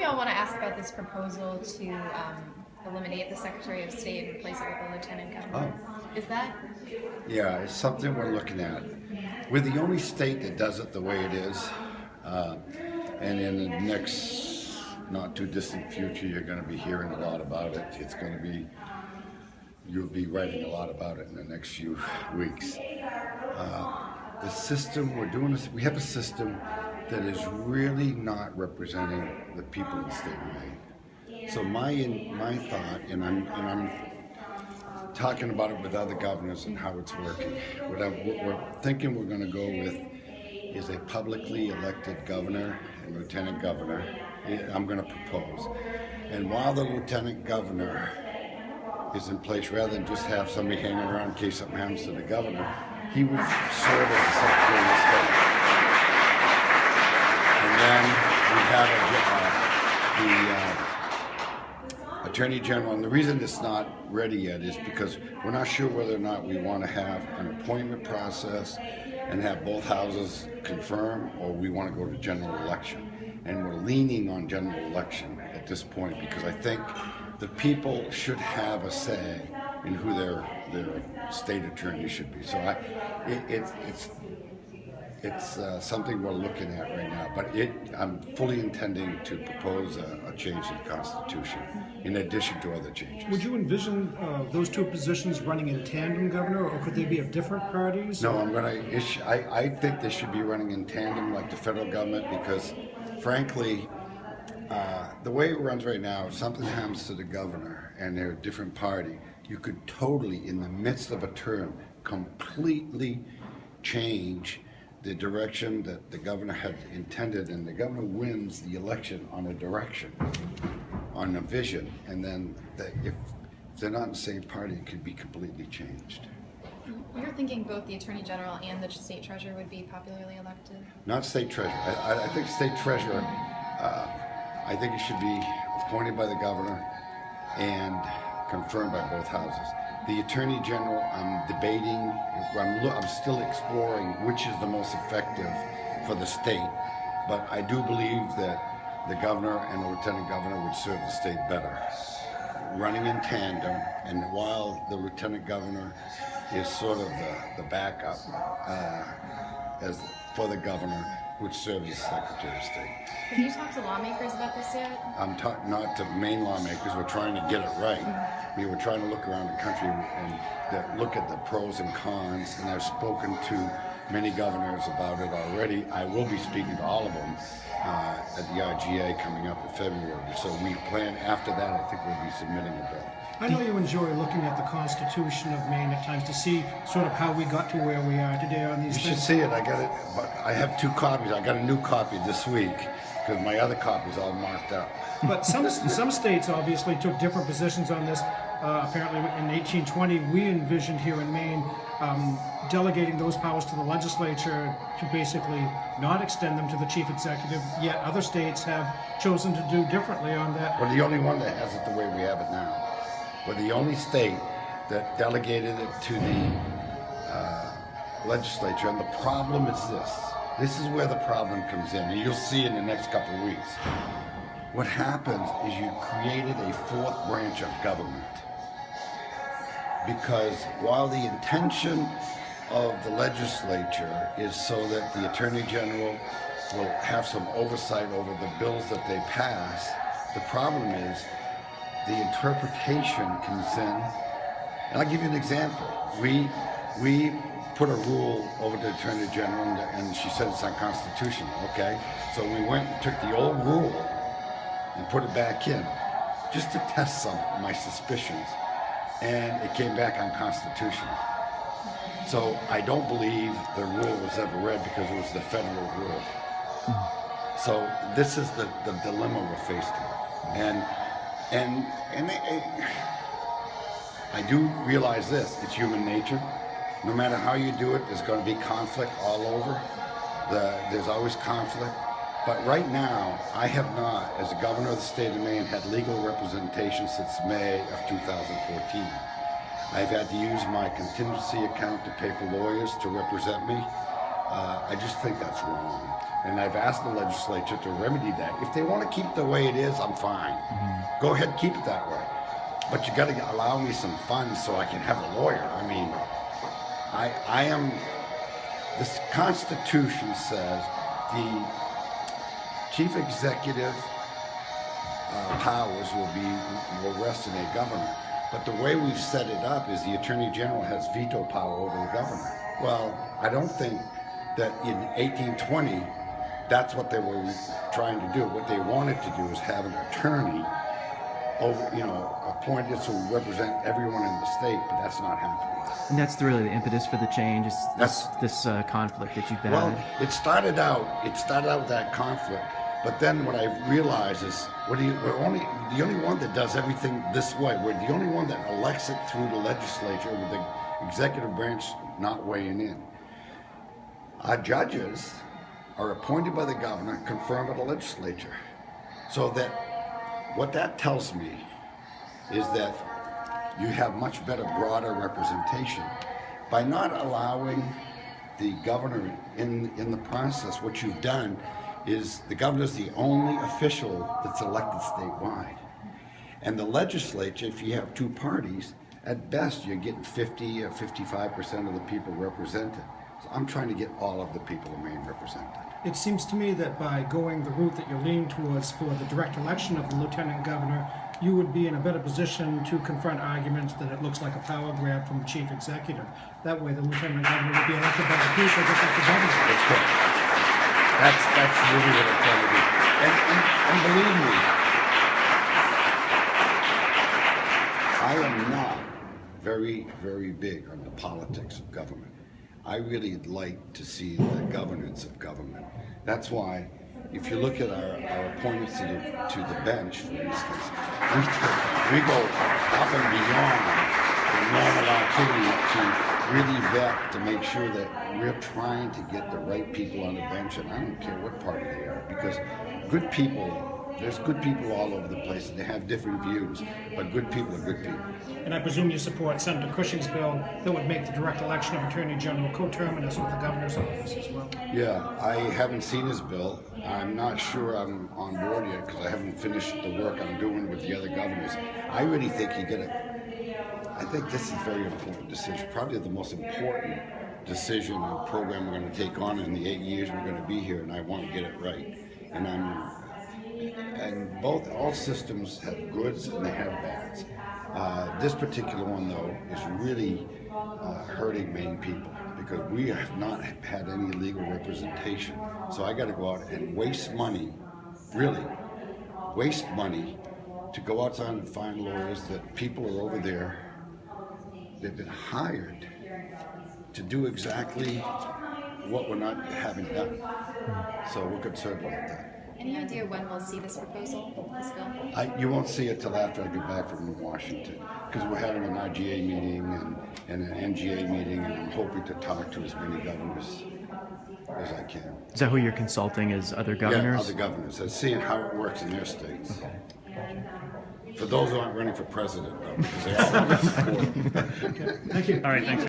we all want to ask about this proposal to eliminate the Secretary of State and replace it with a Lieutenant Governor. Oh. Is that? Yeah, it's something we're looking at. We're the only state that does it the way it is. And in the next not too distant future, you're going to be hearing a lot about it. It's going to be, you'll be writing a lot about it in the next few weeks. The system we're doing this, we have a system that is really not representing the people in the state of Maine. So my thought, and I'm talking about it with other governors and how it's working. What we're thinking we're going to go with is a publicly elected governor and lieutenant governor. I'm going to propose. And while the lieutenant governor is in place, rather than just have somebody hanging around in case something happens to the governor, he would serve as the Secretary of State. And then we have the Attorney General. And the reason it's not ready yet is because we're not sure whether or not we want to have an appointment process and have both houses confirm, or we want to go to general election. And we're leaning on general election at this point because I think the people should have a say in who their state attorney should be. So it's something we're looking at right now. But I'm fully intending to propose a change to the Constitution in addition to other changes. Would you envision those two positions running in tandem, Governor, or could they be of different parties? No, I'm going to issue. I think they should be running in tandem like the federal government because, frankly, the way it runs right now, if something happens to the governor and they're a different party, you could totally, in the midst of a term, completely change the direction that the governor had intended, and the governor wins the election on a direction, on a vision, and then if they're not in the same party, it could be completely changed. You're thinking both the Attorney General and the State Treasurer would be popularly elected? Not State Treasurer. I think State Treasurer, I think it should be appointed by the governor and confirmed by both houses. The Attorney General, I'm debating, I'm still exploring which is the most effective for the state, but I do believe that the governor and the lieutenant governor would serve the state better, running in tandem, and while the lieutenant governor is sort of the backup for the governor, would serve as Secretary of State. Have you talked to lawmakers about this yet? I'm talking not to Maine lawmakers. We're trying to get it right. We're trying to look around the country and look at the pros and cons. And I've spoken to many governors about it already. I will be speaking to all of them at the RGA coming up in February. So we plan after that. I think we'll be submitting a bill. I know you enjoy looking at the Constitution of Maine at times to see sort of how we got to where we are today on these things. You should see it. I got it, but I have 2 copies. I got a new copy this week because my other copy is all marked up. But some states obviously took different positions on this. Apparently in 1820, we envisioned here in Maine delegating those powers to the legislature to basically not extend them to the chief executive, yet other states have chosen to do differently on that. We're the only one that has it the way we have it now. We're the only state that delegated it to the legislature, and the problem is this. This is where the problem comes in, and you'll see in the next couple of weeks. What happens is you created a 4th branch of government, because while the intention of the legislature is so that the Attorney General will have some oversight over the bills that they pass, the problem is the interpretation comes in. And I'll give you an example. We put a rule over to the Attorney General, and she said it's unconstitutional. Okay, so we went and took the old rule and put it back in, just to test some of my suspicions, and it came back unconstitutional. So I don't believe the rule was ever read because it was the federal rule. So this is the dilemma we're faced with, and I do realize this, it's human nature. No matter how you do it, there's going to be conflict all over. There's always conflict. But right now, I have not, as a governor of the state of Maine, had legal representation since May of 2014. I've had to use my contingency account to pay for lawyers to represent me. I just think that's wrong. And I've asked the legislature to remedy that. If they want to keep it the way it is, I'm fine. Go ahead, keep it that way. But you got to allow me some funds so I can have a lawyer. I mean, I am. This Constitution says the chief executive powers will rest in a governor. But the way we've set it up is the Attorney General has veto power over the governor. Well, I don't think that in 1820 that's what they were trying to do. What they wanted to do is have an attorney appointed to represent everyone in the state, but that's not happening. And that's really the impetus for the change, is this conflict that you've had. Well, it started out with that conflict, but then what I realized is we're the only one that does everything this way. We're the only one that elects it through the legislature with the executive branch not weighing in. Our judges are appointed by the governor, confirmed by the legislature. So that what that tells me is that you have much better, broader representation. By not allowing the governor in the process, what you've done is the governor's the only official that's elected statewide. And the legislature, if you have two parties, at best you're getting 50 or 55% of the people represented. So I'm trying to get all of the people in Maine represented. It seems to me that by going the route that you're leaning towards for the direct election of the lieutenant governor, you would be in a better position to confront arguments that it looks like a power grab from the chief executive. That way the lieutenant governor would be elected by the people, just like the governor. That's right. That's really what I'm trying to do. And believe me, I am not very, very big on the politics of government. I really like to see the governance of government. That's why, if you look at our appointments to the bench, for instance, we go up and beyond the normal activity to really vet to make sure that we're trying to get the right people on the bench, and I don't care what party they are, because good people, there's good people all over the place, and they have different views, but good people are good people. And I presume you support Senator Cushing's bill that would make the direct election of Attorney General coterminous with the governor's office as well. Yeah, I haven't seen his bill. I'm not sure I'm on board yet because I haven't finished the work I'm doing with the other governors. I really think I think this is a very important decision, probably the most important decision and program we're going to take on in the 8 years we're going to be here, and I want to get it right. And all systems have goods and they have bads. This particular one, though, is really hurting Maine people because we have not had any legal representation. So I got to go out and waste money, really waste money, to go outside and find lawyers that people are over there. They've been hired to do exactly what we're not having done. So we're concerned about that. Any idea when we'll see this proposal, this bill? You won't see it till after I get back from Washington, because we're having an RGA meeting and an NGA meeting, and I'm hoping to talk to as many governors as I can. Is that who you're consulting, as other governors? Yeah, other governors, and seeing how it works in their states. For those who aren't running for president, though, because they all support. Thank you. All right, thanks.